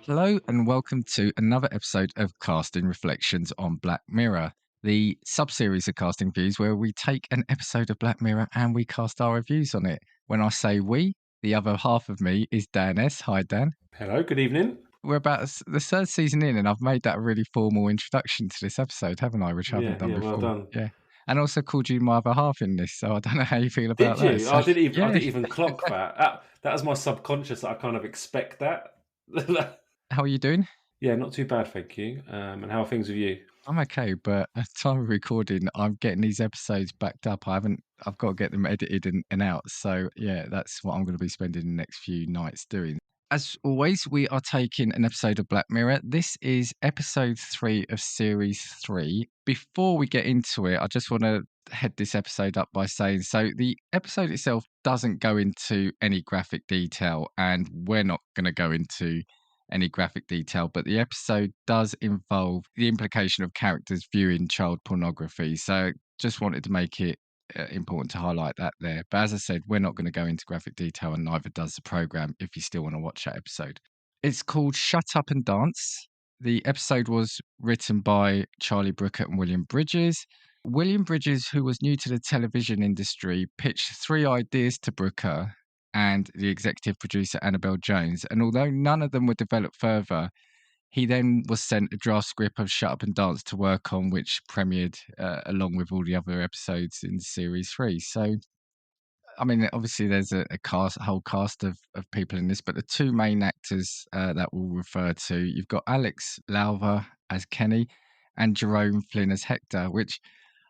Hello and welcome to another episode of Casting Reflections on Black Mirror, the sub-series of Casting Views where we take an episode of Black Mirror and we cast our reviews on it. When I say we, the other half of me is Dan S. Hi, Dan. Hello, good evening. We're about the third season in and I've made that a really formal introduction to this episthat, haven't I? Which I haven't done Well before. done. Yeah. And also called you my other half in this, so I don't know how you feel about Did that. you? So, I yeah. didn't even clock that. That was my subconscious. I kind of expect that. How are you doing? Yeah, not too bad, thank you. And how are things with you? I'm okay, but at the time of recording, I'm getting these episodes backed up. I've got to get them edited and out. So, yeah, that's what I'm going to be spending the next few nights doing. As always, we are taking an episode of Black Mirror. This is episode 3 of series 3. Before we get into it, I just want to head this episode up by saying, so the episode itself doesn't go into any graphic detail, and we're not going to go into any graphic detail, but the episode does involve the implication of characters viewing child pornography. So just wanted to make it important to highlight that there. But as I said, we're not going to go into graphic detail, and neither does the program if you still want to watch that episode. It's called Shut Up and Dance. The episode was written by Charlie Brooker and William Bridges. William Bridges, who was new to the television industry, pitched 3 ideas to Brooker and the executive producer Annabelle Jones. And although none of them were developed further, he then was sent a draft script of Shut Up and Dance to work on, which premiered along with all the other episodes in series 3. So, I mean, obviously there's a whole cast of people in this, but the 2 main actors that we'll refer to, you've got Alex Lauva as Kenny and Jerome Flynn as Hector, which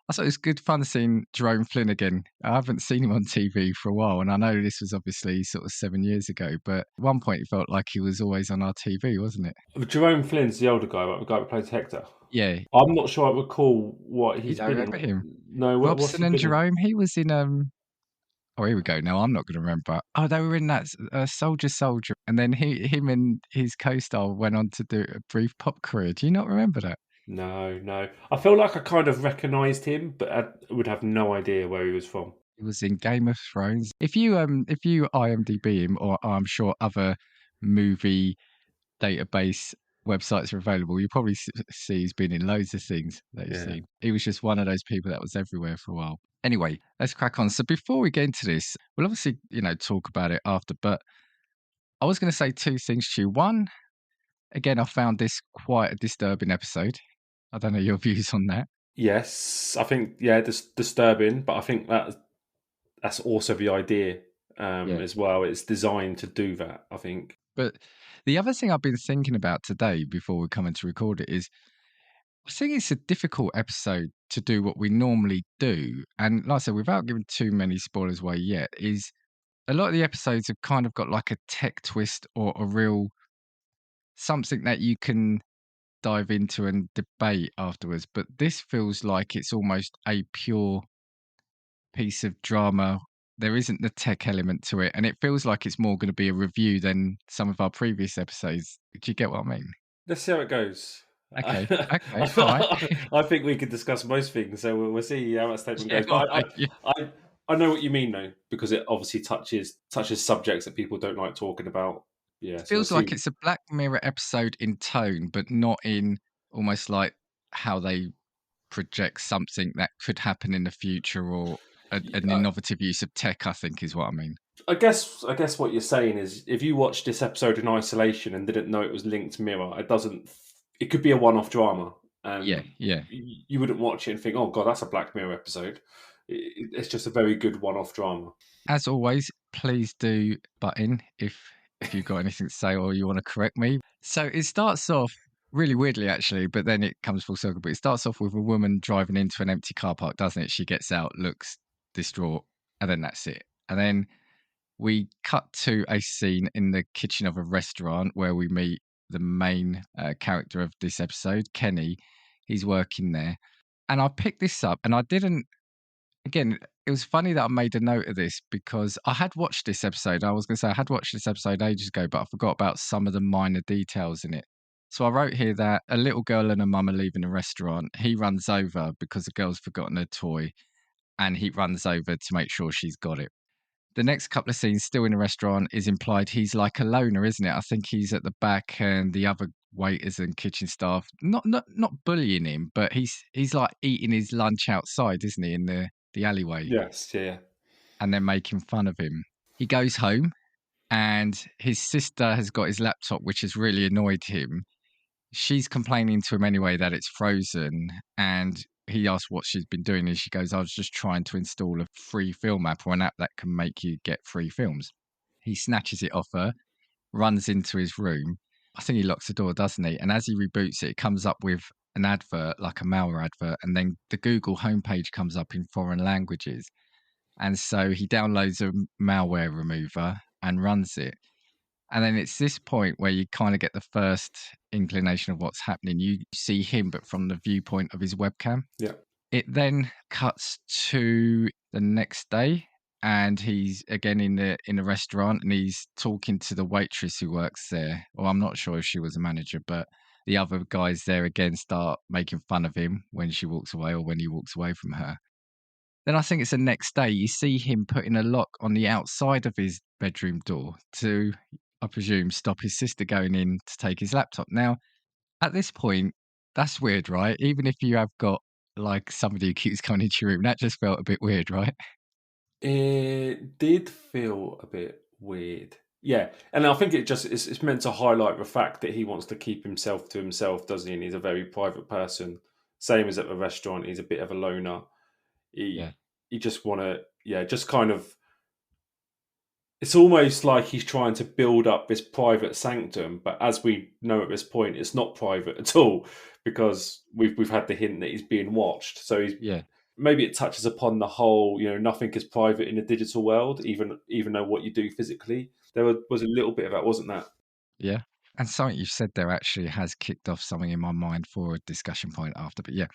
I thought it was good fun seeing Jerome Flynn again. I haven't seen him on TV for a while, and I know this was obviously sort of 7 years ago, but at one point it felt like he was always on our TV, wasn't it? Jerome Flynn's the older guy, the guy who plays Hector. Yeah. I'm not sure I recall what You he's don't been remember in. him? No, what's Robson he and been in? Jerome, he was in oh, here we go. No, I'm not going to remember. Oh, they were in that Soldier, and then him and his co-star went on to do a brief pop career. Do you not remember that? No. I feel like I kind of recognised him, but I would have no idea where he was from. He was in Game of Thrones. If you IMDb him, or I'm sure other movie database websites are available, you probably see he's been in loads of things that you've seen. He was just one of those people that was everywhere for a while. Anyway, let's crack on. So before we get into this, we'll obviously, talk about it after, but I was going to say 2 things to you. One, again, I found this quite a disturbing episode. I don't know your views on that. Yes, I think disturbing, but I think that's also the idea as well. It's designed to do that, I think. But the other thing I've been thinking about today before we're coming to record it is I think it's a difficult episode to do what we normally do. And like I said, without giving too many spoilers away yet, is a lot of the episodes have kind of got like a tech twist or a real something that you can dive into and debate afterwards. But this feels like it's almost a pure piece of drama. There isn't the tech element to it, and it feels like it's more going to be a review than some of our previous episodes. Do you get what I mean? Let's see how it goes. Okay, all right. I think we could discuss most things, so we'll see how that statement Yeah, goes. But all right, I know what you mean, though, because it obviously touches subjects that people don't like talking about. Yeah, It so we'll feels like see. it's a Black Mirror episode in tone, but not in almost like how they project something that could happen in the future or an innovative use of tech, I think is what I mean. I guess what you're saying is if you watched this episode in isolation and didn't know it was linked to Mirror, it could be a one-off drama. Yeah. You wouldn't watch it and think, oh God, that's a Black Mirror episode. It's just a very good one-off drama. As always, please do butt in if you've got anything to say or you want to correct me. So it starts off really weirdly, actually, but then it comes full circle. But it starts off with a woman driving into an empty car park, doesn't it? She gets out, looks distraught, and then that's it. And then we cut to a scene in the kitchen of a restaurant where we meet the main character of this episode, Kenny. He's working there. And I picked this up and I didn't, again, it was funny that I made a note of this because I had watched this episode. I was going to say I had watched this episode ages ago, but I forgot about some of the minor details in it. So I wrote here that a little girl and her mum are leaving a restaurant. He runs over because the girl's forgotten her toy and he runs over to make sure she's got it. the next couple of scenes, still in a restaurant, is implied he's like a loner, isn't it? I think he's at the back, and the other waiters and kitchen staff not bullying him, but he's like eating his lunch outside, isn't he, in the alleyway, Yes, yeah, and they're making fun of him. He goes home, and his sister has got his laptop, which has really annoyed him. She's complaining to him anyway that it's frozen, and he asks what she's been doing, and she goes, "I was just trying to install a free film app, or an app that can make you get free films." He snatches it off her, runs into his room. I think he locks the door, doesn't he? And as he reboots it, it comes up with an advert, like a malware advert, and then the Google homepage comes up in foreign languages. And so he downloads a malware remover and runs it. And then it's this point where you kind of get the first inclination of what's happening. You see him, but from the viewpoint of his webcam. yeah. It then cuts to the next day, and he's again in a restaurant, and he's talking to the waitress who works there. Well, I'm not sure if she was a manager, but the other guys there again start making fun of him when she walks away, or when he walks away from her. Then I think it's the next day, you see him putting a lock on the outside of his bedroom door to, I presume, stop his sister going in to take his laptop. Now, at this point, that's weird, right? Even if you have got like somebody who keeps coming into your room, that just felt a bit weird, right? It did feel a bit weird. Yeah, and I think it's meant to highlight the fact that he wants to keep himself to himself, doesn't he? And he's a very private person. Same as at the restaurant, he's a bit of a loner. Yeah, He just want to, yeah, just kind of. It's almost like he's trying to build up this private sanctum, but as we know at this point, it's not private at all because we've had the hint that he's being watched. So he's yeah, maybe it touches upon the whole, nothing is private in the digital world, even though what you do physically. Was a little bit of that, wasn't that? yeah. And something you've said there actually has kicked off something in my mind for a discussion point after. But yeah.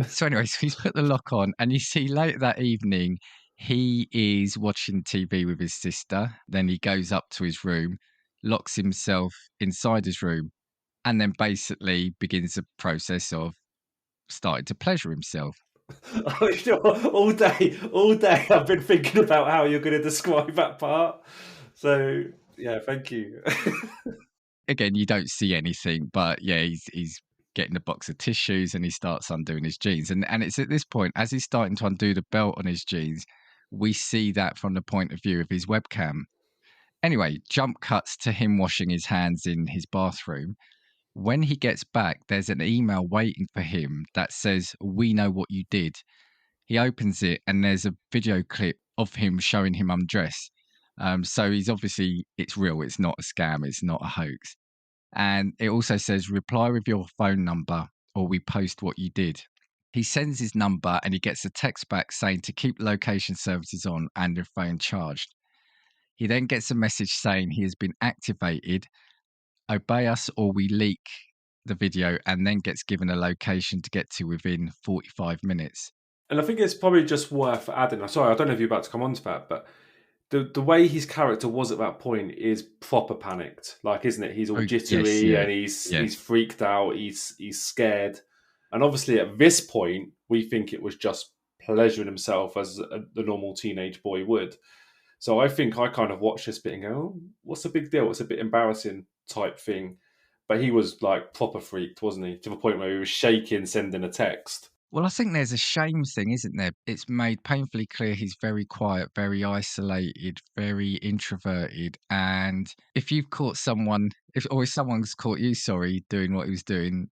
So anyway, so he's put the lock on, and you see later that evening, he is watching TV with his sister. Then he goes up to his room, locks himself inside his room, and then basically begins the process of starting to pleasure himself. I'm sure all day I've been thinking about how you're going to describe that part. So yeah, thank you. Again, you don't see anything, but yeah, he's getting a box of tissues, and he starts undoing his jeans. And it's at this point, as he's starting to undo the belt on his jeans, we see that from the point of view of his webcam. Anyway, jump cuts to him washing his hands in his bathroom. When he gets back, there's an email waiting for him that says, "We know what you did." He opens it, and there's a video clip of him showing him undress. So he's obviously, it's real. It's not a scam. It's not a hoax. And it also says, "Reply with your phone number, or we post what you did." He sends his number, and he gets a text back saying to keep location services on and your phone charged. He then gets a message saying he has been activated, obey us or we leak the video, and then gets given a location to get to within 45 minutes. And I think it's probably just worth adding. Sorry, I don't know if you're about to come on to that, but the way his character was at that point is proper panicked, like, isn't it? He's all Oh, yes, jittery yeah, and he's yeah. he's freaked out. He's scared, and obviously at this point we think it was just pleasuring himself as the normal teenage boy would. So I think I kind of watched this bit and go, oh, "What's the big deal? It's a bit embarrassing type thing." But he was like proper freaked, wasn't he? To the point where he was shaking, sending a text. Well, I think there's a shame thing, isn't there? It's made painfully clear he's very quiet, very isolated, very introverted. And if you've caught someone, if someone's caught you, sorry, doing what he was doing,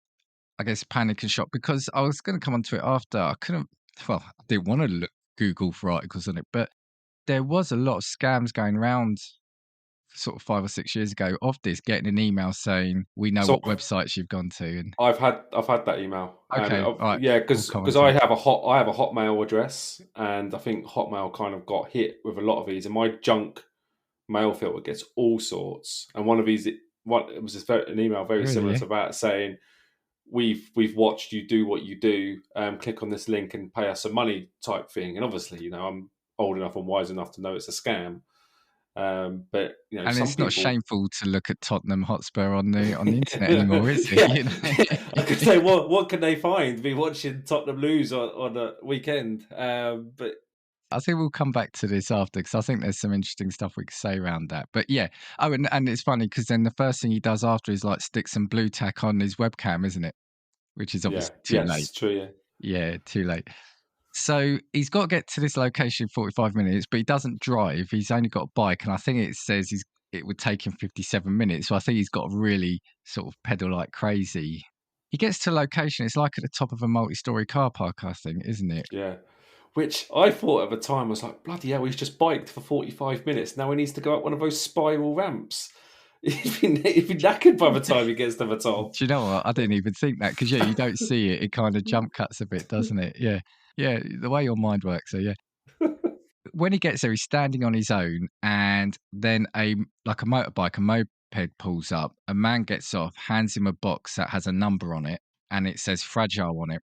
I guess panic and shock. Because I was going to come onto it after. I couldn't, well, I didn't want to look Google for articles on it, but there was a lot of scams going around sort of 5 or 6 years ago of this, getting an email saying, "We know So what websites you've gone to." And I've had that email, and okay, all right, yeah, we'll come because onto it. I have a Hotmail address, and I think Hotmail kind of got hit with a lot of these, and my junk mail filter gets all sorts. And one of these, it was an email very Really? similar Yeah? to that saying, "We've watched you do what you do. Click on this link and pay us some money," type thing. And obviously, I'm old enough and wise enough to know it's a scam. But And some it's not people. shameful to look at Tottenham Hotspur on the internet anymore, is it? Yeah, You know? yeah. I could say, what can they find? Be watching Tottenham lose on a weekend, but I think we'll come back to this after because I think there's some interesting stuff we could say around that. But yeah, oh, and it's funny because then the first thing he does after is like stick some blue tack on his webcam, isn't it? Which is Yeah. obviously too late. Yes. True. Yeah. Yeah, too late. So he's got to get to this location in 45 minutes, but he doesn't drive. He's only got a bike, and I think it says it would take him 57 minutes. So I think he's got to really sort of pedal like crazy. He gets to location. It's like at the top of a multi-story car park, I think, isn't it? Yeah. Which I thought at the time was like, bloody hell, he's just biked for 45 minutes. Now he needs to go up one of those spiral ramps. He'd be knackered by the time he gets to the Do top. you know what? I didn't even think that because yeah, you don't see it. It kind of jump cuts a bit, doesn't it? Yeah, yeah. The way your mind works. So yeah, when he gets there, he's standing on his own, and then like a motorbike, a moped pulls up. A man gets off, hands him a box that has a number on it, and it says fragile on it.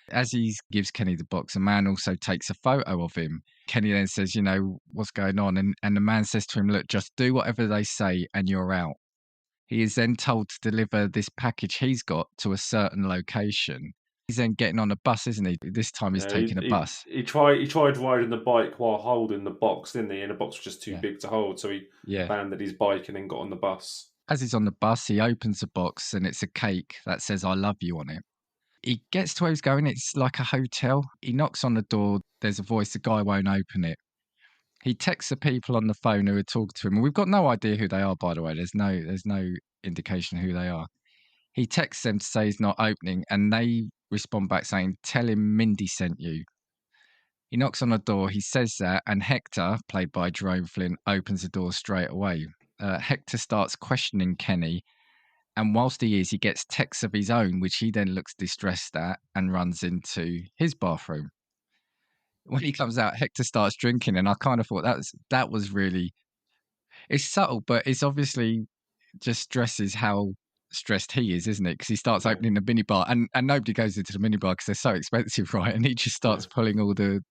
As he gives Kenny the box, a man also takes a photo of him. Kenny then says, you know, what's going on? And the man says to him, look, just do whatever they say and you're out. He is then told to deliver this package he's got to a certain location. He's then getting on a bus, isn't he? This time he's Yeah, he, taking a he, bus. he tried riding the bike while holding the box, didn't he? And the box was just too Yeah. big to hold, so he Yeah. abandoned his bike and then got on the bus. As he's on the bus, he opens a box and it's a cake that says, I love you on it. He gets to where he's going. It's like a hotel. He knocks on the door. There's a voice. The guy won't open it. He texts the people on the phone who are talking to him. And we've got no idea who they are, by the way. There's no indication who they are. He texts them to say he's not opening, and they respond back saying, tell him Mindy sent you. He knocks on the door, he says that, and Hector, played by Jerome Flynn, opens the door straight away. Hector starts questioning Kenny, and whilst he is, he gets texts of his own, which he then looks distressed at and runs into his bathroom. When he comes out, Hector starts drinking, and I kind of thought that was really, it's subtle, but it's obviously just stresses how stressed he is, isn't it? Because he starts Yeah, opening the minibar, and nobody goes into the minibar because they're so expensive, right? And he just yeah. starts pulling all the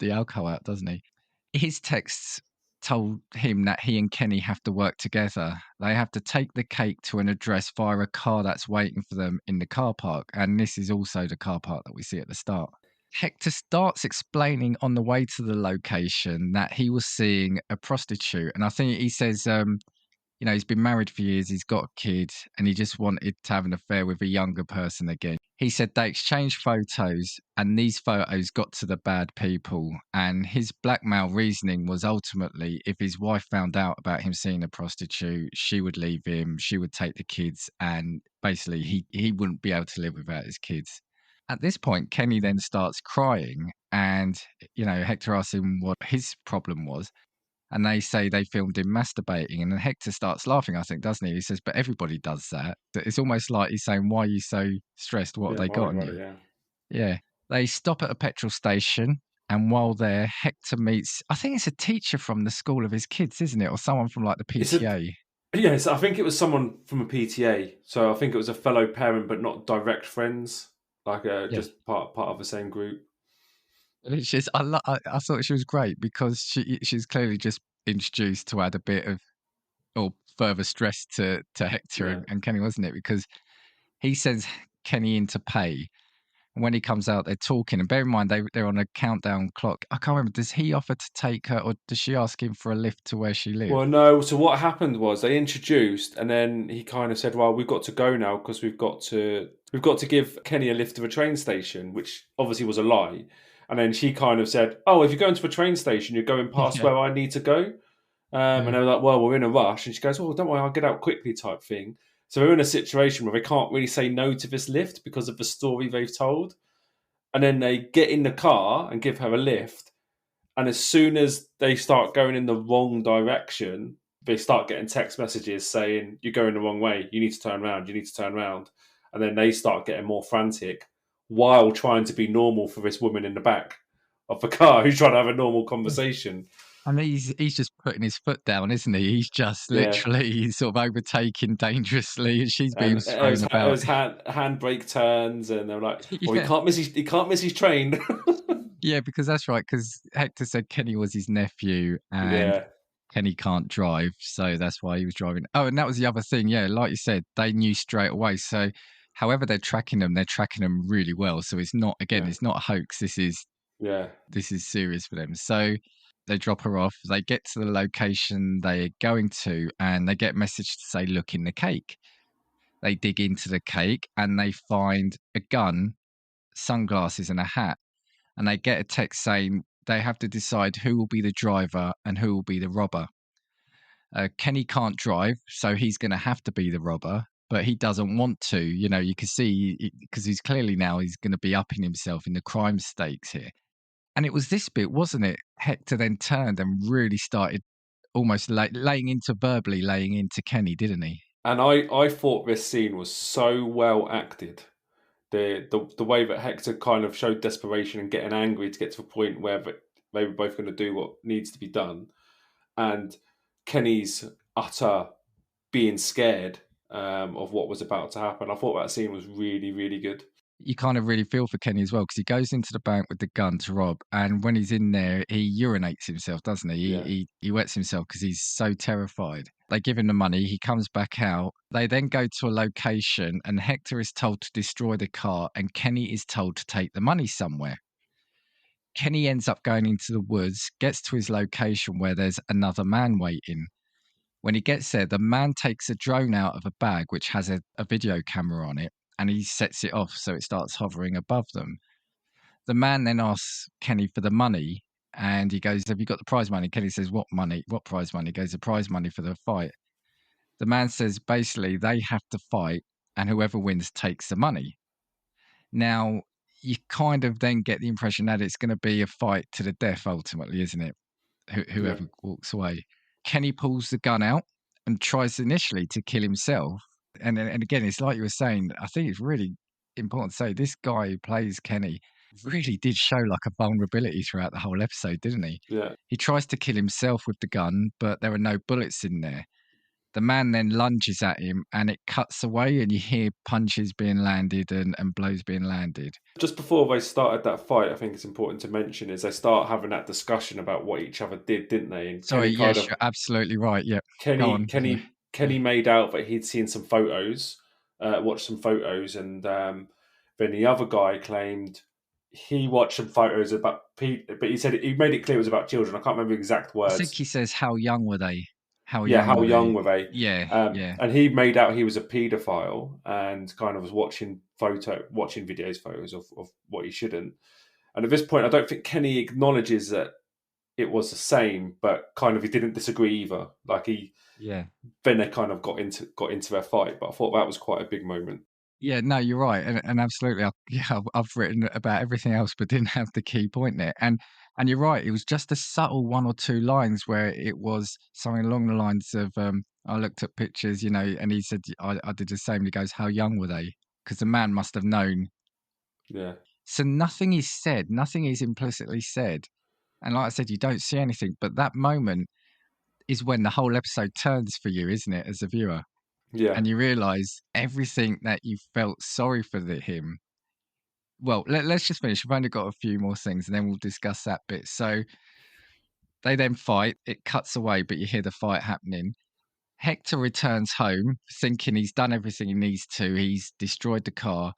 alcohol out, doesn't he? His texts told him that he and Kenny have to work together. They have to take the cake to an address via a car that's waiting for them in the car park. And this is also the car park that we see at the start. Hector starts explaining on the way to the location that he was seeing a prostitute. And I think he says, you know, he's been married for years, he's got a kid, and he just wanted to have an affair with a younger person again. He said they exchanged photos, and these photos got to the bad people. And his blackmail reasoning was ultimately if his wife found out about him seeing a prostitute, she would leave him, she would take the kids, and basically he wouldn't be able to live without his kids. At this point, Kenny then starts crying, and you know, Hector asks him what his problem was, and they say they filmed him masturbating. And then Hector starts laughing, I think, doesn't he? He says, but everybody does that. It's almost like he's saying, why are you so stressed? What have Yeah, they got worry on about you? it, yeah. Yeah. They stop at a petrol station. And while there, Hector meets, I think it's a teacher from the school of his kids, isn't it? Or someone from like the It's a PTA. Yes, I think it was someone from a PTA. So I think it was a fellow parent, but not direct friends, like Yeah. just part of the same group. And it's just, I thought she was great because she's clearly just introduced to add a bit of, or further stress to Hector Yeah. and Kenny, wasn't it? Because he sends Kenny in to pay. And when he comes out, they're talking. And bear in mind, they're on a countdown clock. I can't remember. Does he offer to take her, or does she ask him for a lift to where she lives? Well, no. So what happened was they introduced, and then he kind of said, "Well, we've got to go now because we've got to give Kenny a lift to a train station," which obviously was a lie. And then she kind of said, "Oh, if you're going to a train station, you're going past Yeah, where I need to go." And yeah. they were like, "Well, we're in a rush," and she goes, "Oh, don't worry, I'll get out quickly," type thing. So we're in a situation where they can't really say no to this lift because of the story they've told. And then they get in the car and give her a lift. And as soon as they start going in the wrong direction, they start getting text messages saying, "You're going the wrong way. You need to turn around. You need to turn around." And then they start getting more frantic while trying to be normal for this woman in the back of the car who's trying to have a normal Yeah. conversation. And he's just putting his foot down, isn't he? He's just Yeah. literally sort of overtaking dangerously, and she's being And thrown it about. was handbrake turns, and they're like, "Well, Yeah, he can't miss his train." yeah, because that's right. Because Hector said Kenny was his nephew, and Yeah, Kenny can't drive, so that's why he was driving. Oh, and that was the other thing. Yeah, like you said, they knew straight away. So, however they're tracking them really well. So it's not, again, yeah. it's not a hoax. This is Yeah. This is serious for them. So they drop her off. They get to the location they're going to, and they get a message to say, "Look in the cake." They dig into the cake and they find a gun, sunglasses, and a hat. And they get a text saying they have to decide who will be the driver and who will be the robber. Kenny can't drive, so he's going to have to be the robber, but he doesn't want to. You know, you can see because he's clearly now he's going to be upping himself in the crime stakes here. And it was this bit, wasn't it? Hector then turned and really started almost verbally laying into Kenny, didn't he? And I thought this scene was so well acted. The way that Hector kind of showed desperation and getting angry to get to a point where they were both going to do what needs to be done, and Kenny's utter being scared of what was about to happen. I thought that scene was really, really good. You kind of really feel for Kenny as well because he goes into the bank with the gun to rob, and when he's in there, he urinates himself, doesn't he? Yeah. He wets himself because he's so terrified. They give him the money. He comes back out. They then go to a location, and Hector is told to destroy the car, and Kenny is told to take the money somewhere. Kenny ends up going into the woods, gets to his location where there's another man waiting. When he gets there, the man takes a drone out of a bag which has a video camera on it, and he sets it off so it starts hovering above them. The man then asks Kenny for the money, and he goes, "Have you got the prize money?" Kenny says, "What money? What prize money?" He goes, "The prize money for the fight." The man says basically they have to fight, and whoever wins takes the money. Now, you kind of then get the impression that it's going to be a fight to the death ultimately, isn't it? Yeah. Whoever walks away. Kenny pulls the gun out and tries initially to kill himself. And again, it's like you were saying, I think it's really important to say this guy who plays Kenny really did show like a vulnerability throughout the whole episode, didn't he? Yeah. He tries to kill himself with the gun, but there are no bullets in there. The man then lunges at him and it cuts away, and you hear punches being landed and blows being landed. Just before they started that fight, I think it's important to mention is they start having that discussion about what each other did, didn't they? And Sorry, Kenny kind yes, of you're absolutely right. Yep. Go Kenny on. Kenny Kenny made out that he'd seen some photos, watched some photos, and then the other guy claimed he watched some photos about Pete, but he said he made it clear it was about children. I can't remember exact I think words. he says, "How young were they? How Yeah, young how were they?" young were they? Yeah, yeah, And he made out he was a paedophile and kind of was watching videos, photos of what he shouldn't. And at this point, I don't think Kenny acknowledges that it was the same, but kind of he didn't disagree either. Like he yeah. then they kind of got into their fight. But I thought that was quite a big moment. Yeah, no, you're right, and absolutely, I've written about everything else, but didn't have the key point there, and you're right, it was just a subtle 1 or 2 lines where it was something along the lines of, I looked at pictures, you know, and he said, I did the same." He goes, "How young were they?" Because the man must have known. Yeah, So nothing is said, nothing is implicitly said, and like I said, you don't see anything, but that moment is when the whole episode turns for you, isn't it, as a viewer? yeah. And you realise everything that you felt sorry for him. Well, let's just finish. We've only got a few more things, and then we'll discuss that bit. So they then fight. It cuts away, but you hear the fight happening. Hector returns home, thinking he's done everything he needs to. He's destroyed the car.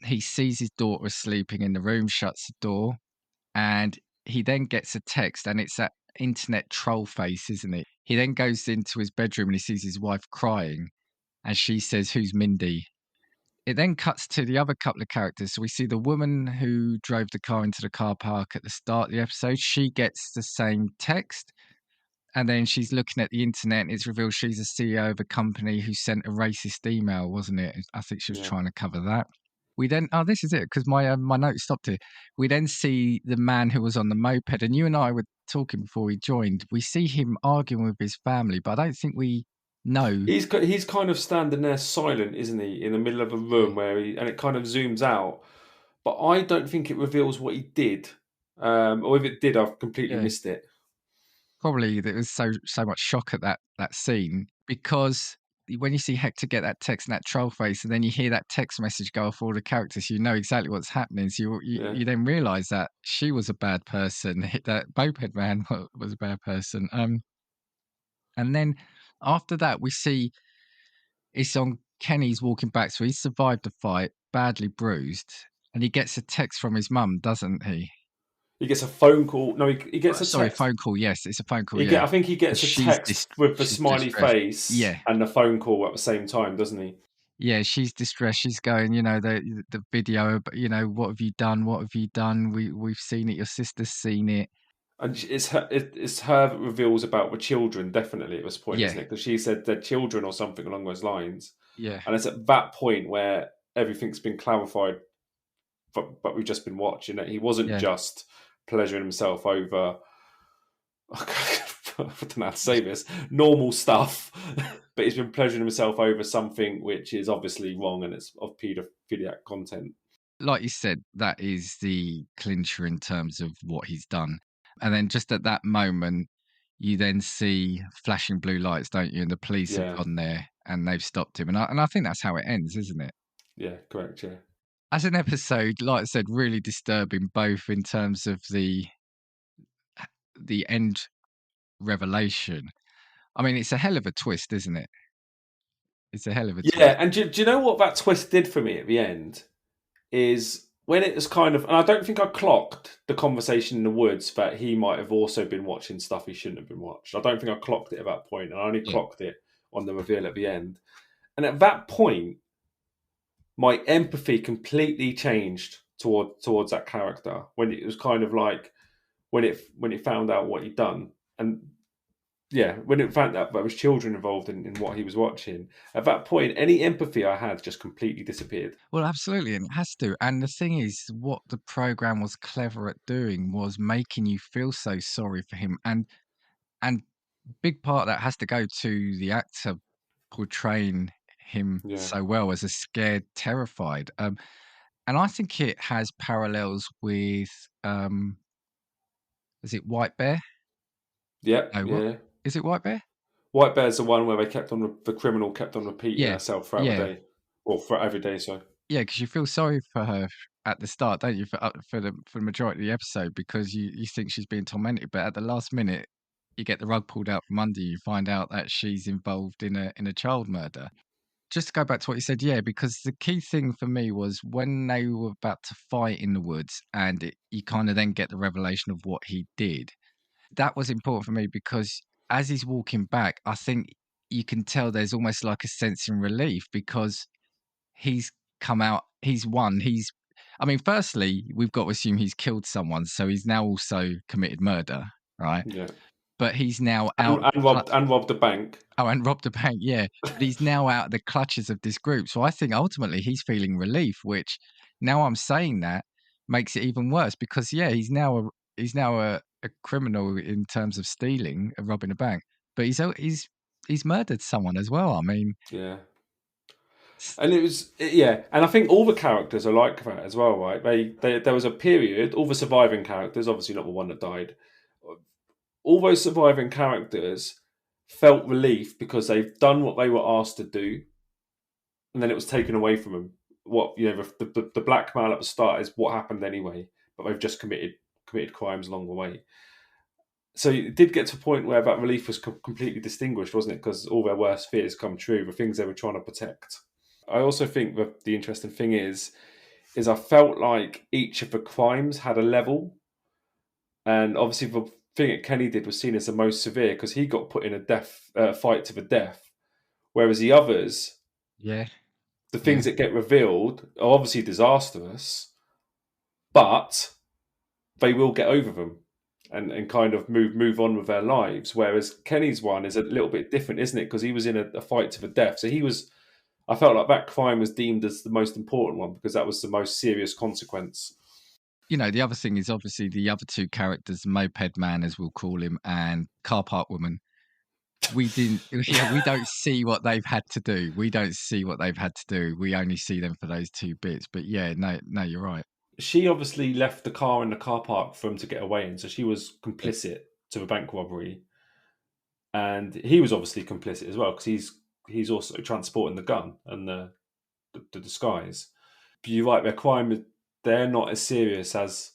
He sees his daughter sleeping in the room, shuts the door, and he then gets a text, and it's that internet troll face, isn't it? He then goes into his bedroom and he sees his wife crying, and she says, "Who's Mindy?" It then cuts to the other couple of characters. So we see the woman who drove the car into the car park at the start of the episode. She gets the same text. And then she's looking at the internet and it's revealed she's a CEO of a company who sent a racist email, wasn't it? I think she was Yeah. trying to cover that. We then, oh, this is it, because my note stopped here. We then see the man who was on the moped, and you and I were talking before we joined. We see him arguing with his family, but I don't think we know. He's kind of standing there silent, isn't he, in the middle of a Yeah. room and it kind of zooms out. But I don't think it reveals what he did, or if it did, I've completely Yeah. missed it. Probably there was so much shock at that scene because when you see Hector get that text and that troll face, and then you hear that text message go off all the characters, you know exactly what's happening. So Yeah, you then realise that she was a bad person, that moped man was a bad person. And then after that, we see it's on Kenny's walking back, so he's survived the fight, badly bruised, and he gets a text from his mum, doesn't he? He gets a phone call. No, he gets a Sorry, text. phone call. Yes, it's a phone call. Yeah, I think he and gets a text with the she's smiley distressed. face Yeah, and the phone call at the same time, doesn't he? yeah, she's distressed. She's going, the video. What have you done? What have you done? We've seen it. Your sister's seen it. And it's her that reveals about the children, definitely at this point, Yeah, isn't it? Because she said they're children or something along those lines. yeah, And it's at that point where everything's been clarified, but we've just been watching it. He wasn't yeah. just pleasuring himself over, I don't know how to say this, normal stuff, but he's been pleasuring himself over something which is obviously wrong and it's of paedophiliac content. Like you said, that is the clincher in terms of what he's done. And then just at that moment, you then see flashing blue lights, don't you? And the police have Yeah, gone there and they've stopped him. And I think that's how it ends, isn't it? yeah, correct, yeah. As an episode, like I said, really disturbing, both in terms of the end revelation. I mean, it's a hell of a twist, isn't it? It's a hell of a Yeah, twist. and do you know what that twist did for me at the end? Is when it was kind of, and I don't think I clocked the conversation in the woods that he might have also been watching stuff he shouldn't have been watched. I don't think I clocked it at that point, and I only Yeah. clocked it on the reveal at the end. And at that point, my empathy completely changed towards that character when it was kind of like when it found out what he'd done, and yeah, when it found out there was children involved in what he was watching. At that point, any empathy I had just completely disappeared. Well, absolutely, and it has to. And the thing is, what the program was clever at doing was making you feel so sorry for him, and big part of that has to go to the actor portraying him Yeah. so well as a scared, terrified. And I think it has parallels with, is it White Bear? Yeah, No, what yeah. is it? White Bear? White Bear's the one where the criminal kept on repeating Yeah, herself throughout the yeah, day, or for every day. So yeah. Because you feel sorry for her at the start, don't you? For the majority of the episode, because you think she's being tormented, but at the last minute, you get the rug pulled out from under you. You find out that she's involved in a child murder. Just to go back to what you said, yeah, because the key thing for me was when they were about to fight in the woods, and you kind of then get the revelation of what he did. That was important for me because as he's walking back, I think you can tell there's almost like a sense in relief because he's come out, he's won. I mean, firstly, we've got to assume he's killed someone, so he's now also committed murder, right? yeah, But he's now out the and robbed the bank. Oh, and robbed a bank, yeah. But he's now out of the clutches of this group. So I think ultimately he's feeling relief, which now I'm saying that makes it even worse because yeah, he's now a criminal in terms of stealing and robbing a bank. But he's murdered someone as well. I mean, Yeah, s- and yeah, and I think all the characters are like that as well, right? They there was a period. All the surviving characters, obviously not the one that died. All those surviving characters felt relief because they've done what they were asked to do, and then it was taken away from them. What the blackmail at the start is what happened anyway, but they've just committed crimes along the way. So it did get to a point where that relief was completely distinguished, wasn't it? Because all their worst fears come true, the things they were trying to protect. I also think that the interesting thing is I felt like each of the crimes had a level, and obviously the thing that Kenny did was seen as the most severe because he got put in a death fight to the death, whereas the others, yeah, the yeah. things that get revealed are obviously disastrous, but they will get over them and kind of move on with their lives. Whereas Kenny's one is a little bit different, isn't it? Because he was in a fight to the death. So he was. I felt like that crime was deemed as the most important one because that was the most serious consequence. The other thing is obviously the other two characters, Moped Man, as we'll call him, and Car Park Woman. We didn't, yeah, we don't see what they've had to do. We don't see what they've had to do. We only see them for those two bits. But yeah, no, no, you're right. She obviously left the car in the car park for him to get away in, so she was Yeah. complicit to the bank robbery, and he was obviously complicit as well because he's also transporting the gun and the disguise. But you're right, their crime they're not as serious as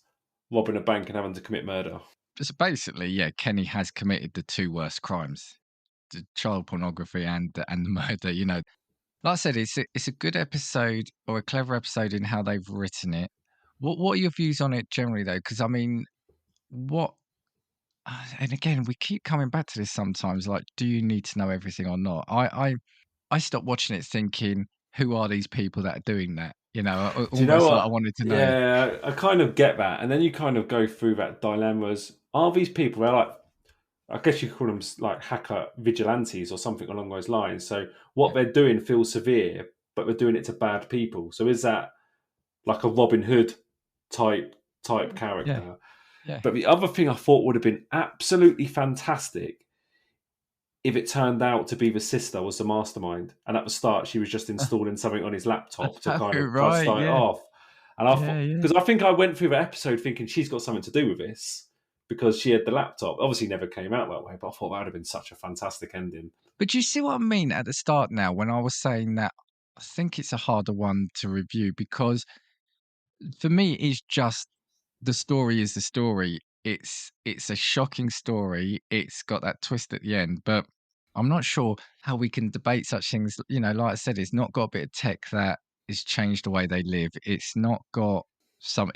robbing a bank and having to commit murder. So basically, yeah, Kenny has committed the two worst crimes: the child pornography and the murder. Like I said, it's a good episode or a clever episode in how they've written it. What are your views on it generally, though? Because I mean, what and again, we keep coming back to this sometimes, like, do you need to know everything or not? I stopped watching it thinking, "Who are these people that are doing that?" You know, Do you know almost like I what? wanted to know. Yeah, I kind of get that, and then you kind of go through that dilemmas. Are these people? They're like, I guess you could call them like hacker vigilantes or something along those lines. So what Yeah, they're doing feels severe, but they're doing it to bad people. So is that like a Robin Hood type yeah, character? yeah. But the other thing I thought would have been absolutely fantastic if it turned out to be the sister was the mastermind, and at the start she was just installing something on his laptop to kind of Right, start it yeah. off. And I Yeah, thought, yeah. because I think I went through the episode thinking she's got something to do with this because she had the laptop. Obviously, never came out that way, but I thought that would have been such a fantastic ending. But do you see what I mean at the start now when I was saying that I think it's a harder one to review because for me, it's just the story is the story. It's a shocking story. It's got that twist at the end, but I'm not sure how we can debate such things. You know, like I said, it's not got a bit of tech that has changed the way they live. It's not got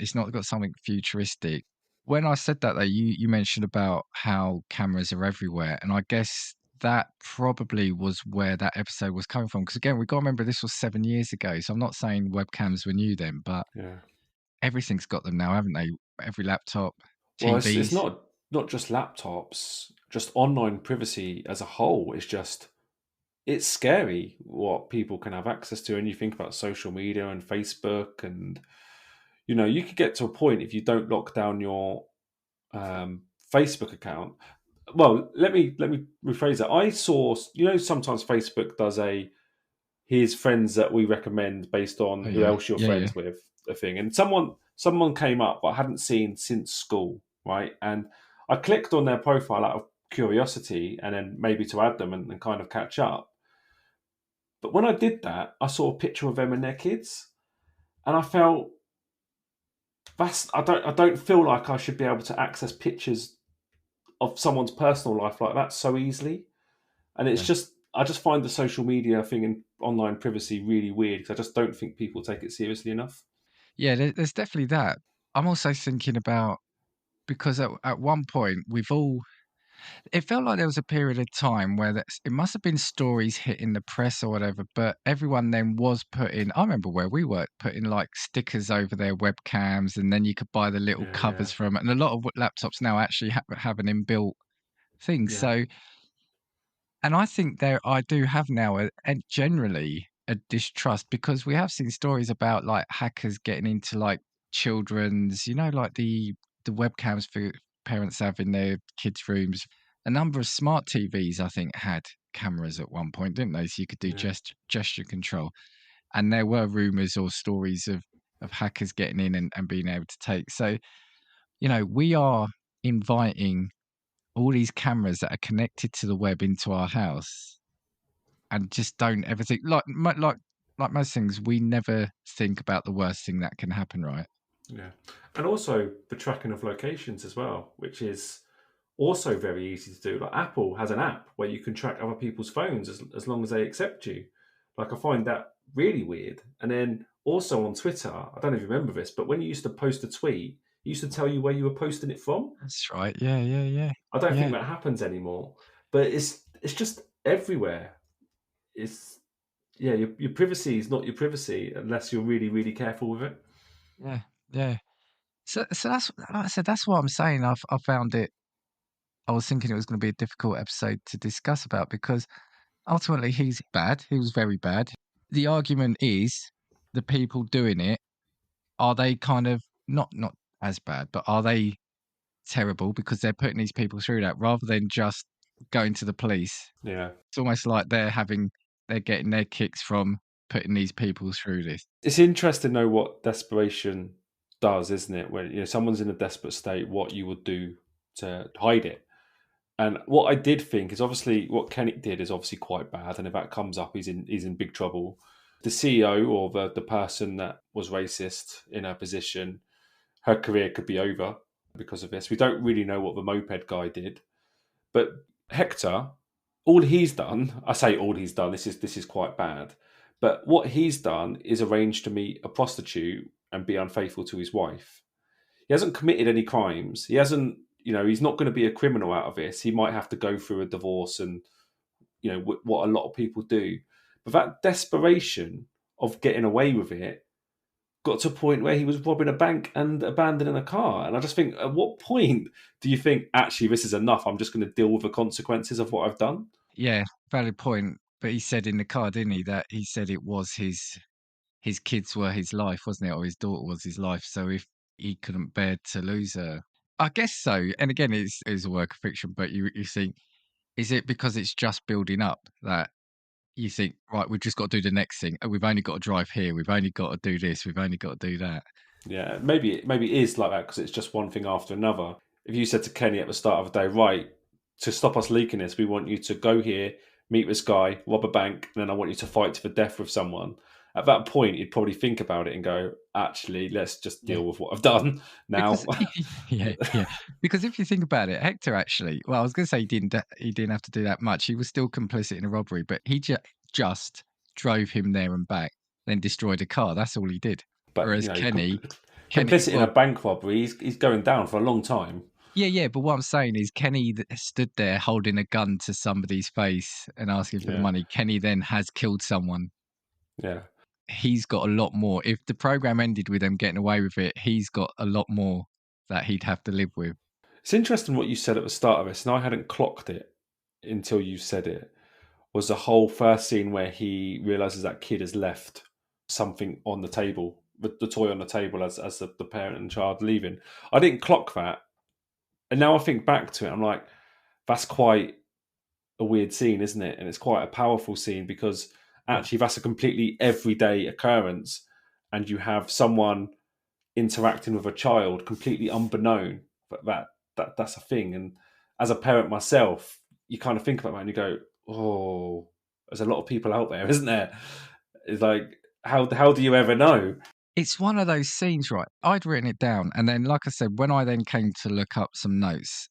It's not got something futuristic. When I said that, though, you mentioned about how cameras are everywhere, and I guess that probably was where that episode was coming from. Because again, we got to remember this was 7 years ago, so I'm not saying webcams were new then, but Yeah. everything's got them now, haven't they? Every laptop, Well, it's TVs. not just laptops, just online privacy as a whole is just it's scary what people can have access to. And you think about social media and Facebook, and you could get to a point if you don't lock down your Facebook account. Well, let me rephrase that. I saw, sometimes Facebook does a here's friends that we recommend based on Oh, who yeah. else you're Yeah, yeah. friends with, a thing. And someone came up that I hadn't seen since school, right? And I clicked on their profile out of curiosity, and then maybe to add them and kind of catch up. But when I did that, I saw a picture of them and their kids, and I felt I don't feel like I should be able to access pictures of someone's personal life like that so easily. And it's Yeah. just I just find the social media thing and online privacy really weird because I just don't think people take it seriously enough. Yeah, there's definitely that. I'm also thinking about because at one point we've all it felt like there was a period of time where it must have been stories hitting the press or whatever, but everyone then was putting I remember where we were putting like stickers over their webcams and then you could buy the little Yeah, yeah, covers from it. And a lot of laptops now actually have an inbuilt thing. yeah, So and I think I do have now generally a distrust because we have seen stories about like hackers getting into like children's, like the webcams for parents have in their kids' rooms. A number of smart TVs, I think, had cameras at one point, didn't they? So you could do yeah, gesture control. And there were rumors or stories of hackers getting in and being able to take. So, we are inviting all these cameras that are connected to the web into our house and just don't ever think like most things, we never think about the worst thing that can happen, right? yeah. And also the tracking of locations as well, which is also very easy to do. Like Apple has an app where you can track other people's phones as long as they accept you. Like I find that really weird. And then also on Twitter, I don't know if you remember this, but when you used to post a tweet, it used to tell you where you were posting it from. That's right. Yeah, yeah, yeah. I don't think Yeah, that happens anymore. But it's just everywhere. It's yeah, your privacy is not your privacy unless you're really, really careful with it. yeah, yeah. So that's like I said, that's what I'm saying. I found it I was thinking it was gonna be a difficult episode to discuss about because ultimately he's bad. He was very bad. The argument is the people doing it, are they kind of not as bad, but are they terrible because they're putting these people through that rather than just going to the police? Yeah. It's almost like they're getting their kicks from putting these people through this. It's interesting to know what desperation does, isn't it? When someone's in a desperate state, what you would do to hide it. And what I did think is obviously what Kennick did is obviously quite bad, and if that comes up, he's in big trouble. The CEO or the person that was racist in her position, her career could be over because of this. We don't really know what the moped guy did, but Hector, all he's done, I say all he's done. This is quite bad, but what he's done is arrange to meet a prostitute and be unfaithful to his wife. he hasn't committed any crimes. He hasn't, he's not going to be a criminal out of this. He might have to go through a divorce and, what a lot of people do. But that desperation of getting away with it got to a point where he was robbing a bank and abandoning a car. And I just think, at what point do you think, actually, this is enough? I'm just going to deal with the consequences of what I've done? Yeah, valid point. But he said in the car, didn't he, that he said it was his kids were his life, wasn't it? Or his daughter was his life. So if he couldn't bear to lose her, I guess so. And again, it's a work of fiction, but you think, is it because it's just building up that you think, right, we've just got to do the next thing. Oh, we've only got to drive here. We've only got to do this. We've only got to do that. Yeah, maybe it is like that because it's just one thing after another. If you said to Kenny at the start of the day, right, to stop us leaking this, we want you to go here, meet this guy, rob a bank, and then I want you to fight to the death with someone. At that point, he'd probably think about it and go, actually, let's just Yeah. deal with what I've done now. Because yeah, yeah. Because if you think about it, Hector actually, well, I was going to say he didn't have to do that much. He was still complicit in a robbery, but he just drove him there and back, then destroyed a car. That's all he did. But, Whereas Kenny, complicit in a well, bank robbery, he's going down for a long time. yeah, yeah. But what I'm saying is, Kenny stood there holding a gun to somebody's face and asking for the Yeah, money. Kenny then has killed someone. yeah. He's got a lot more. If the program ended with them getting away with it, he's got a lot more that he'd have to live with. It's interesting what you said at the start of this, and I hadn't clocked it until you said it. Was the whole first scene where he realizes that kid has left something on the table, the toy on the table as the parent and child leaving. I didn't clock that, and now I think back to it, I'm like, that's quite a weird scene, isn't it? And it's quite a powerful scene because actually that's a completely everyday occurrence, and you have someone interacting with a child completely unbeknown that's a thing. And as a parent myself, you kind of think about that and you go, oh, there's a lot of people out there, isn't there? It's like, how do you ever know? It's one of those scenes, right? I'd written it down, and then, like I said, when I then came to look up some notes,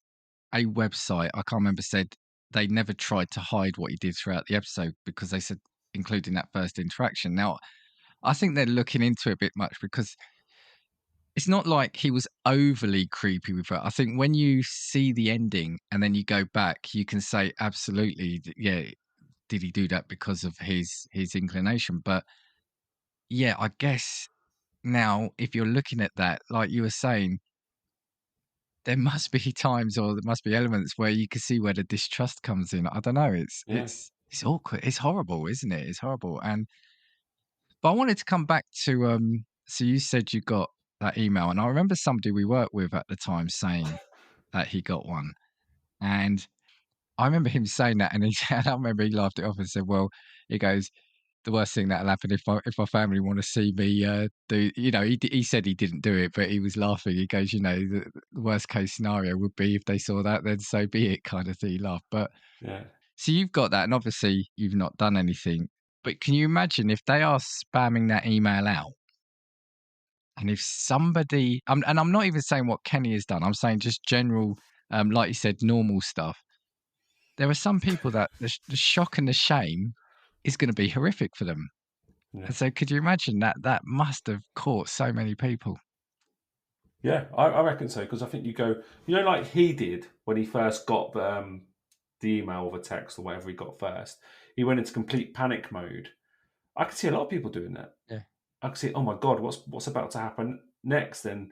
a website, I can't remember, said they never tried to hide what he did throughout the episode because they said, including that first interaction. Now, I think they're looking into it a bit much because it's not like he was overly creepy with her. I think when you see the ending and then you go back, you can say absolutely, yeah, did he do that because of his inclination? But yeah, I guess now if you're looking at that, like you were saying, there must be times or there must be elements where you can see where the distrust comes in. I don't know. It's Yeah. it's it's awkward. It's horrible, isn't it? It's horrible. And but I wanted to come back to so you said you got that email, and I remember somebody we worked with at the time saying that he got one. And I remember him saying that, and and I remember he laughed it off and said, "Well," he goes, "the worst thing that'll happen if my family want to see me do." He said he didn't do it, but he was laughing. He goes, "The worst case scenario would be if they saw that, then so be it," kind of thing. He laughed. But Yeah. so you've got that, and obviously you've not done anything. But can you imagine if they are spamming that email out? And if somebody, and I'm not even saying what Kenny has done, I'm saying just general, like you said, normal stuff. There are some people that the shock and the shame is going to be horrific for them. Yeah. And so, could you imagine that must have caught so many people? Yeah, I reckon so because I think you go, like he did when he first got the email or the text or whatever he got first. He went into complete panic mode. I could see a lot of people doing that. Yeah, I could see, oh my god, what's about to happen next? And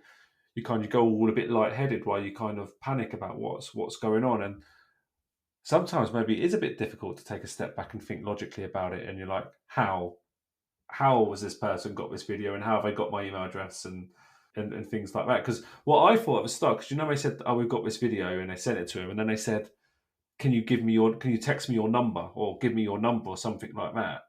you kind of go all a bit lightheaded while you kind of panic about what's going on. And sometimes maybe it is a bit difficult to take a step back and think logically about it. And you're like, how was this person got this video and how have they got my email address and things like that? Because what I thought at the start, because they said, oh, we've got this video, and they sent it to him, and then they said, can you text me your number or give me your number or something like that?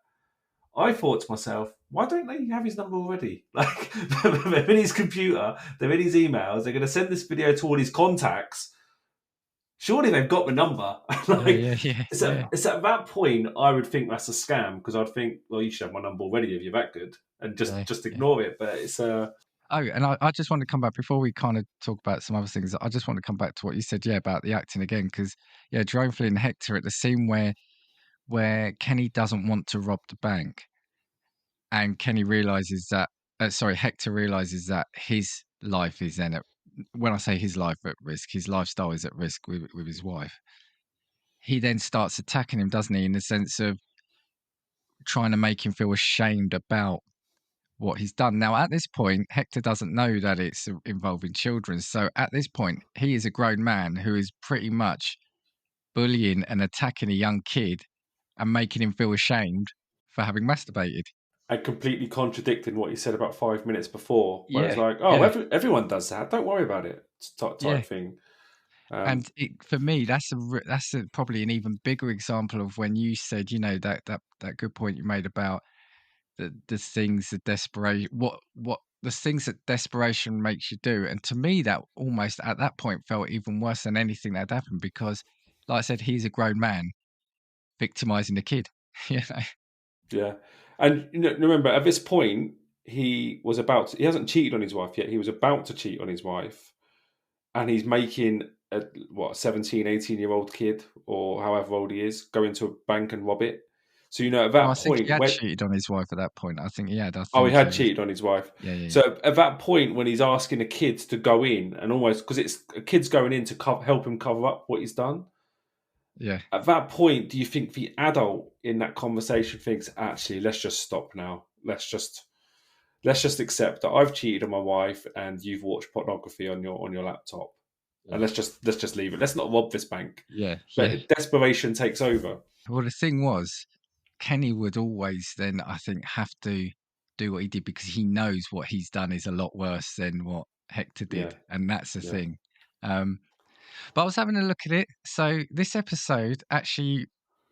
I thought to myself, why don't they have his number already? Like, they're in his computer, they're in his emails, they're going to send this video to all his contacts. Surely they've got the number. yeah, Like, yeah, yeah, it's yeah, at that point I would think that's a scam because I'd think, well, you should have my number already if you're that good, and yeah, just yeah. ignore it. But it's Oh, and I just want to come back before we kind of talk about some other things. I just want to come back to what you said, yeah, about the acting again, because yeah, Jerome Flynn and Hector at the scene where Kenny doesn't want to rob the bank, and Kenny realizes that, sorry, Hector realizes that his life is then at when I say his life at risk, his lifestyle is at risk with his wife. He then starts attacking him, doesn't he, in the sense of trying to make him feel ashamed about what he's done. Now, at this point, Hector doesn't know that it's involving children. So at this point, he is a grown man who is pretty much bullying and attacking a young kid and making him feel ashamed for having masturbated. And completely contradicting what he said about 5 minutes before, where it's Yeah, like, oh, yeah, everyone does that. Don't worry about it, yeah. type thing. And Um, for me, probably an even bigger example of when you said, that good point you made about the things the desperation what the things that desperation makes you do. And to me, that almost at that point felt even worse than anything that happened because, like I said, he's a grown man victimizing the kid. you know? yeah, and remember at this point he hasn't cheated on his wife yet. He was about to cheat on his wife, and he's making a 17, 18-year-old kid or however old he is go into a bank and rob it. So at Oh, I that think he point had when cheated on his wife at that point. I think he had. I oh, he think had he was. cheated on his wife. Yeah, yeah, yeah. So at that point when he's asking the kids to go in and almost because it's a kid's going in to help him cover up what he's done. Yeah. At that point, do you think the adult in that conversation thinks, actually, let's just stop now. Let's just accept that I've cheated on my wife and you've watched pornography on your laptop, and Yeah. let's just leave it. Let's not rob this bank. Yeah. Yeah. But desperation takes over. Well, the thing was, Kenny would always then, I think, have to do what he did because he knows what he's done is a lot worse than what Hector Yeah, did, and that's the yeah, thing. Um, but I was having a look at it. So this episode, actually,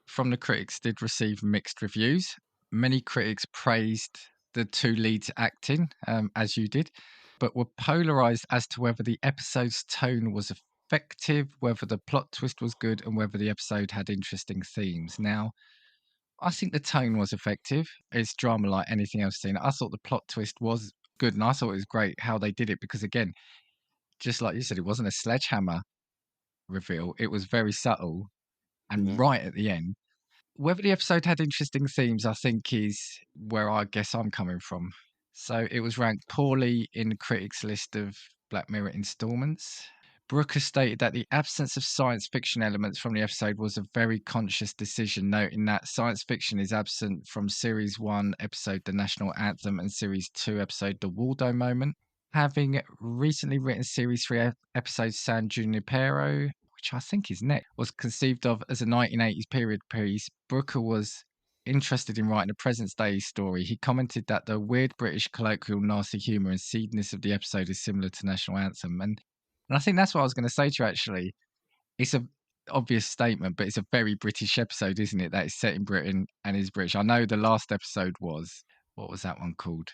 from the critics, did receive mixed reviews. Many critics praised the two leads acting, as you did, but were polarized as to whether the episode's tone was effective, whether the plot twist was good, and whether the episode had interesting themes. Now, I think the tone was effective. It's drama like anything else seen. I thought the plot twist was good, and I thought it was great how they did it because, again, just like you said, it wasn't a sledgehammer reveal. It was very subtle and yeah. right at the end. Whether the episode had interesting themes, I think, is where I guess I'm coming from. So it was ranked poorly in the critics' list of Black Mirror installments. Brooker stated that the absence of science fiction elements from the episode was a very conscious decision, noting that science fiction is absent from Series 1 episode The National Anthem and Series 2 episode The Waldo Moment. Having recently written Series 3 episode San Junipero, which I think is next, was conceived of as a 1980s period piece, Brooker was interested in writing a present day story. He commented that the weird British colloquial nasty humour and seedness of the episode is similar to National Anthem. And I think that's what I was going to say to you, actually. It's a obvious statement, but it's a very British episode, isn't it? That is set in Britain and is British. I know the last episode was, what was that one called?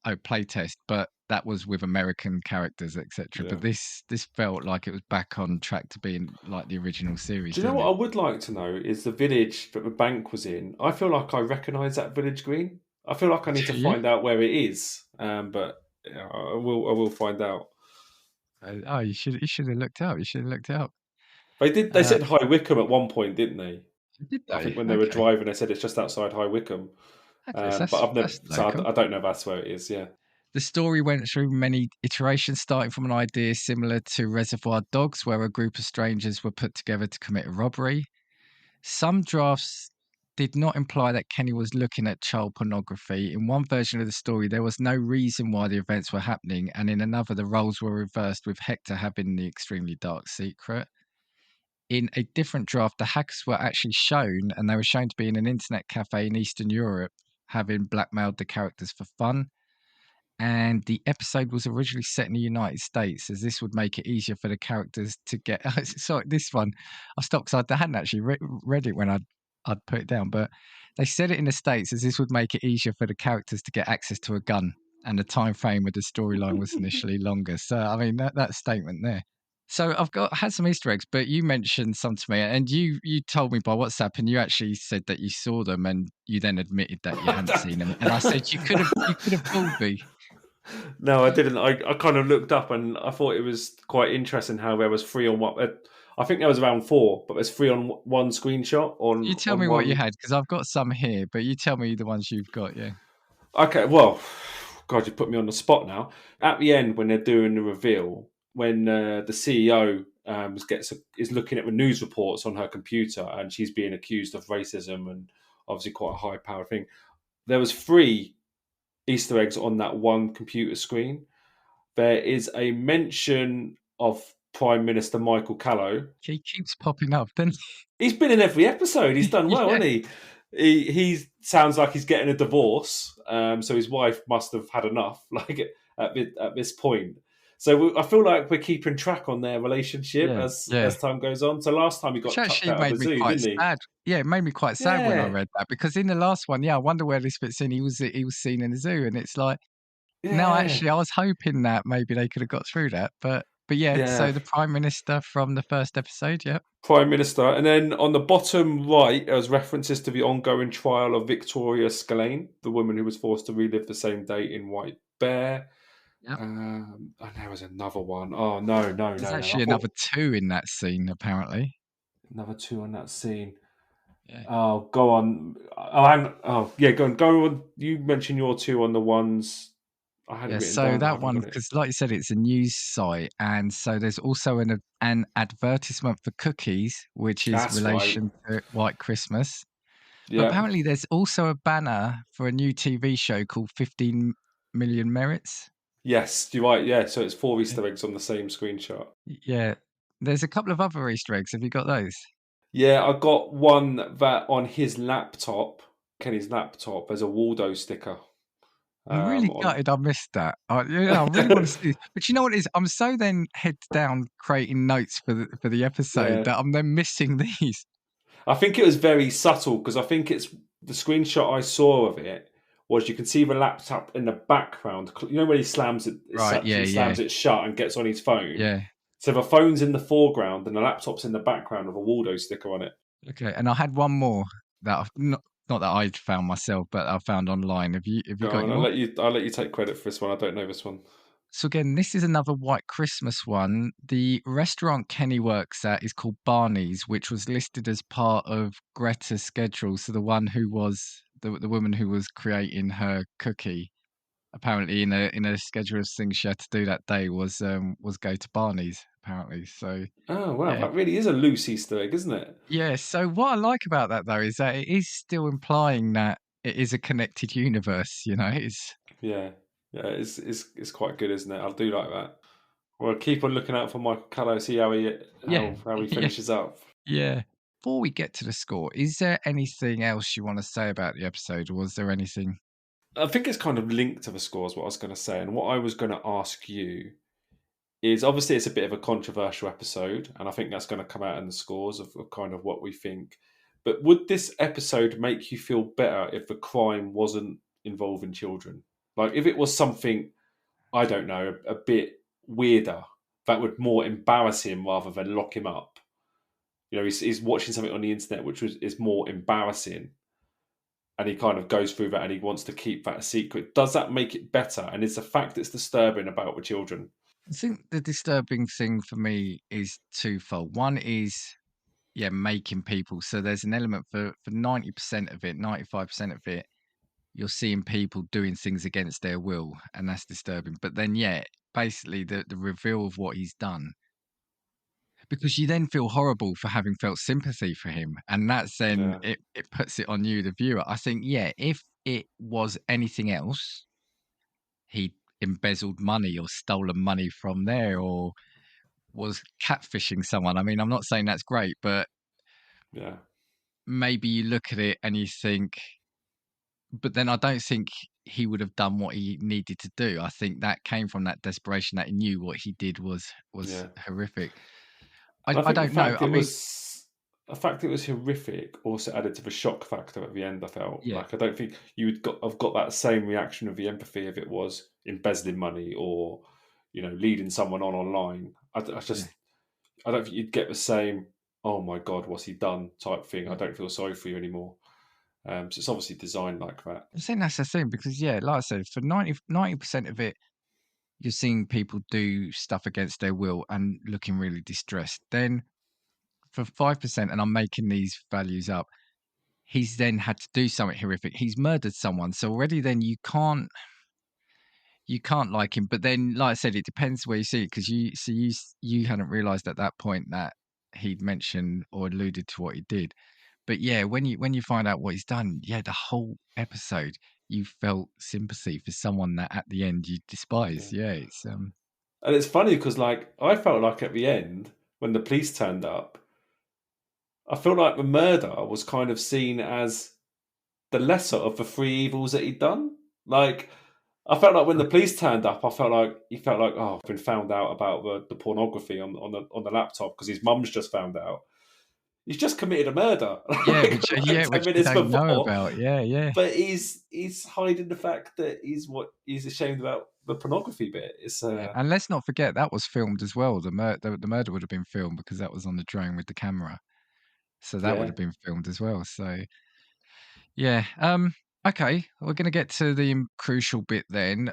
Oh, Playtest, but that was with American characters, etc. Yeah. But this felt like it was back on track to being like the original series, Do you know didn't what it? I would like to know is the village that the bank was in? I feel like I recognise that village green. I feel like I need to Do you? find out where it is, but yeah, I will find out. Oh, you should have looked up. You should have looked it up. They Uh, said High Wycombe at one point, didn't they? did I they? think when they were Okay. driving, they said it's just outside High Wycombe. Okay, so But I've never, that's so local. I don't know if that's where it is. Yeah, The story went through many iterations, starting from an idea similar to Reservoir Dogs, where a group of strangers were put together to commit a robbery. Some drafts did not imply that Kenny was looking at child pornography. In one version of the story, there was no reason why the events were happening, and in another, the roles were reversed, with Hector having the extremely dark secret. In a different draft, the hackers were actually shown, and they were shown to be in an internet cafe in Eastern Europe, having blackmailed the characters for fun. And the episode was originally set in the United States, as this would make it easier for the characters to get. Sorry, this one I stopped because I hadn't actually read it when I'd put it down, but they said it in the States as this would make it easier for the characters to get access to a gun, and the time frame of the storyline was initially longer. So I mean that statement there. So had some Easter eggs, but you mentioned some to me, and you told me by WhatsApp, and you actually said that you saw them, and you then admitted that you hadn't seen them, and I said you could have fooled me. no, I didn't. I kind of looked up and I thought it was quite interesting how there was three on one. I think there was around four, but there's three on one screenshot You on tell on me what you one. had because I've got some here, but you tell me the ones you've got. Yeah. Okay, well, God, you put me on the spot now. At the end, when they're doing the reveal, when the CEO is looking at the news reports on her computer, and she's being accused of racism and obviously quite a high power thing. There was 3 Easter eggs on that one computer screen. There is a mention of Prime Minister Michael Callow. He keeps popping up, doesn't He's been in every episode. He's done he? well, Yeah. hasn't he? He sounds like he's getting a divorce. So his wife must have had enough, like at this point. So I feel like we're keeping track on their relationship Yeah, yeah. as time goes on. So last time he Which got chucked actually out of the made me zoo, quite didn't he? sad. Yeah, it made me quite sad when I Yeah, read that, because in the last one, yeah, I wonder where this fits in. He was seen in the zoo, and it's like, no, yeah, actually, I was hoping that maybe they could have got through that, but yeah. So yeah. the Prime Minister from the first episode, yep. Prime Minister. And then on the bottom right, there's references to the ongoing trial of Victoria Scalane, the woman who was forced to relive the same date in White Bear. Yep. And there was another one. Oh, no, no, There's no, no. I actually another thought 2 in that scene, apparently. another 2 on that scene. Yeah. Oh, go on. Oh, yeah, go on. Go on. You mentioned your 2 on the ones I had it Yeah, written so down. I that haven't one, got it. because like you said, it's a news site, and so there's also an advertisement for cookies, which is That's right. relation to White Christmas. But Yeah. apparently there's also a banner for a new TV show called 15 Million Merits. Yes, you're right. Yeah. So it's 4 Yeah. Easter eggs on the same screenshot. Yeah. There's a couple of other Easter eggs. Have you got those? Yeah, I got one that on his laptop, Kenny's laptop, there's a Waldo sticker. I'm really On gutted I missed that. Yeah, I really want to see. But you know what it is? I'm so then heads down creating notes for the episode yeah, that I'm then missing these. I think it was very subtle because I think it's the screenshot I saw of it was you can see the laptop in the background. You know when he slams it, Right. Yeah. he Yeah. slams it shut and gets on his phone. Yeah. So the phone's in the foreground and the laptop's in the background with a Waldo sticker on it. Okay. And I had one more that not that I'd found myself, but I found online. Have you Go got on, any more? I'll let you take credit for this one. I don't know this one. So again, this is another White Christmas one. The restaurant Kenny works at is called Barney's, which was listed as part of Greta's schedule. So the one who was the woman who was creating her cookie, apparently in a schedule of things she had to do that day was go to Barney's, apparently. So Oh wow, yeah. that really is a loose Easter egg, isn't it? Yeah. So what I like about that though is that it is still implying that it is a connected universe, it's Yeah, yeah, it's quite good, isn't it? I do like that. Well, keep on looking out for Michael Callow, see yeah. how he Yeah. finishes up. Yeah. Before we get to the score, is there anything else you want to say about the episode, or was there anything? I think it's kind of linked to the scores. What I was going to say, and what I was going to ask you is obviously it's a bit of a controversial episode, and I think that's going to come out in the scores of kind of what we think. But would this episode make you feel better if the crime wasn't involving children? Like if it was something I don't know a bit weirder that would more embarrass him rather than lock him up. You know, he's watching something on the internet which is more embarrassing, and he kind of goes through that and he wants to keep that a secret. Does that make it better? And is the fact that's disturbing about the children? I think the disturbing thing for me is twofold. One is, yeah, making people. So there's an element for 90% of it, 95% of it, you're seeing people doing things against their will, and that's disturbing. But then, yeah, basically the reveal of what he's done, because you then feel horrible for having felt sympathy for him, and that's then Yeah, it puts it on you, the viewer. I think, yeah, if it was anything else, he embezzled money or stolen money from there, or was catfishing someone. I mean, I'm not saying that's great, but yeah, maybe you look at it and you think, but then I don't think he would have done what he needed to do. I think that came from that desperation, that he knew what he did was yeah. horrific. And I I think don't know. I mean, the fact it was horrific also added to the shock factor at the end. I felt yeah, like I don't think you would have got that same reaction of the empathy if it was embezzling money or leading someone on online. yeah, I don't think you'd get the same. Oh my God, what's he done? Type thing. I yeah. don't feel sorry for you anymore. So it's obviously designed like that. I think that's the thing, because yeah, like I said, for 90% of it, you're seeing people do stuff against their will and looking really distressed. Then for 5%, and I'm making these values up, he's then had to do something horrific. He's murdered someone. So already then you can't, you can't like him. But then, like I said, it depends where you see it, because you hadn't realised at that point that he'd mentioned or alluded to what he did. But yeah, when you find out what he's done, yeah, the whole episode you felt sympathy for someone that at the end you despise. Yeah. Yeah, it's And it's funny because, like, I felt like at the end when the police turned up, I feel like the murder was kind of seen as the lesser of the three evils that he'd done. Like, I felt like when the police turned up, I felt like he felt like, oh, I've been found out about the pornography on the laptop because his mum's just found out. He's just committed a murder yeah, like, like 10 which we minutes don't know before, about. Yeah, yeah. but he's hiding the fact that he's ashamed about the pornography bit. It's Yeah, and let's not forget that was filmed as well. The murder would have been filmed because that was on the drone with the camera, so that would yeah. have been filmed as well. So yeah, okay, we're gonna get to the crucial bit then.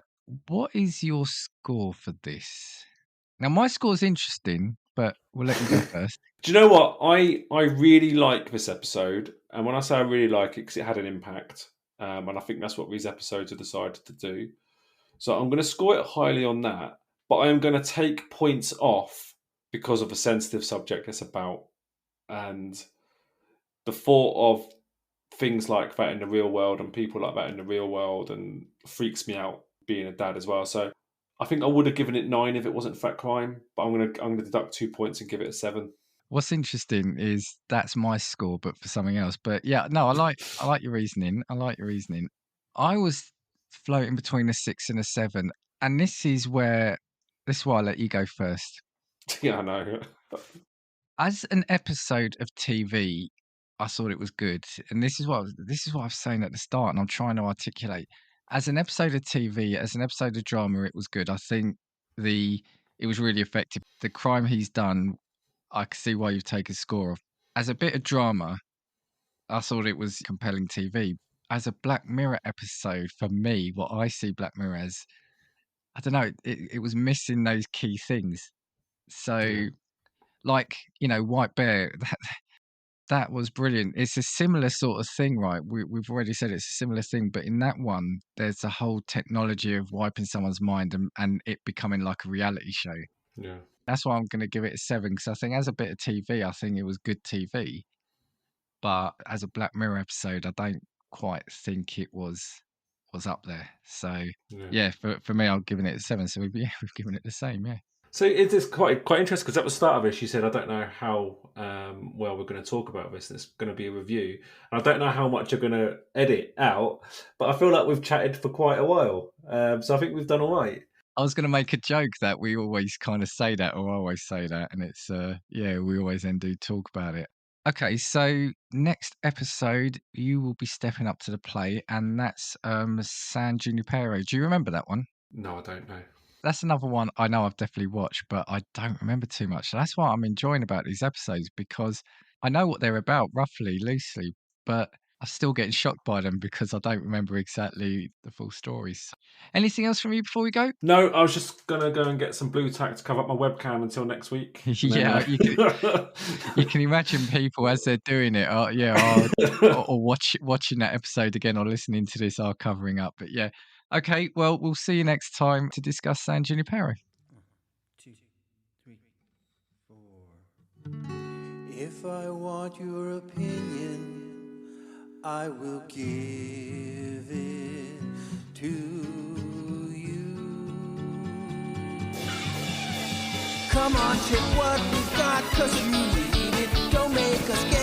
What is your score for this? Now, my score's interesting, but we'll let you go first. Do you know what? I really like this episode, and when I say I really like it, because it had an impact, and I think that's what these episodes have decided to do. So I'm going to score it highly on that, but I am going to take points off because of the sensitive subject it's about, and the thought of things like that in the real world and people like that in the real world, and freaks me out being a dad as well. So I think I would have given it 9 if it wasn't for that crime, but I'm gonna deduct 2 points and give it a 7. What's interesting is that's my score, but for something else. But yeah, no, I like your reasoning. I like your reasoning. I was floating between a 6 and a 7, and this is why I let you go first. Yeah, I know. As an episode of TV, I thought it was good, and this is what I was saying at the start, and I'm trying to articulate. As an episode of TV, as an episode of drama, it was good. I think it was really effective. The crime he's done, I can see why you've taken a score off. As a bit of drama, I thought it was compelling TV. As a Black Mirror episode, for me, what I see Black Mirror as, I don't know, it was missing those key things. Yeah, So, like, White Bear, that was brilliant. It's a similar sort of thing, right? We've already said it's a similar thing, but in that one, there's a whole technology of wiping someone's mind and it becoming like a reality show. yeah, That's why I'm going to give it a 7, because I think as a bit of TV, I think it was good TV. But as a Black Mirror episode, I don't quite think it was up there. So yeah. yeah, for me, I'm giving it a 7. So we've given it the same. Yeah. So it is quite interesting because at the start of it, she said, "I don't know how well we're going to talk about this. It's going to be a review, and I don't know how much you're going to edit out." But I feel like we've chatted for quite a while, so I think we've done all right. I was going to make a joke that we always kind of say that, or I always say that, and it's yeah, we always then do talk about it. Okay, so next episode you will be stepping up to the plate, and that's San Junipero. Do you remember that one? No, I don't know. That's another one I know I've definitely watched, but I don't remember too much. So that's what I'm enjoying about these episodes, because I know what they're about roughly, loosely, but I'm still getting shocked by them because I don't remember exactly the full stories. Anything else from you before we go? No, I was just gonna go and get some blue tack to cover up my webcam until next week, and then. Yeah, you can imagine people as they're doing it, or watching that episode again, or listening to this, are covering up. But yeah, okay. Well, we'll see you next time to discuss San Junipero. 2, 3, 4. If I want your opinion, I will give it to you. Come on, check what we've got, 'cause you need it. Don't make us get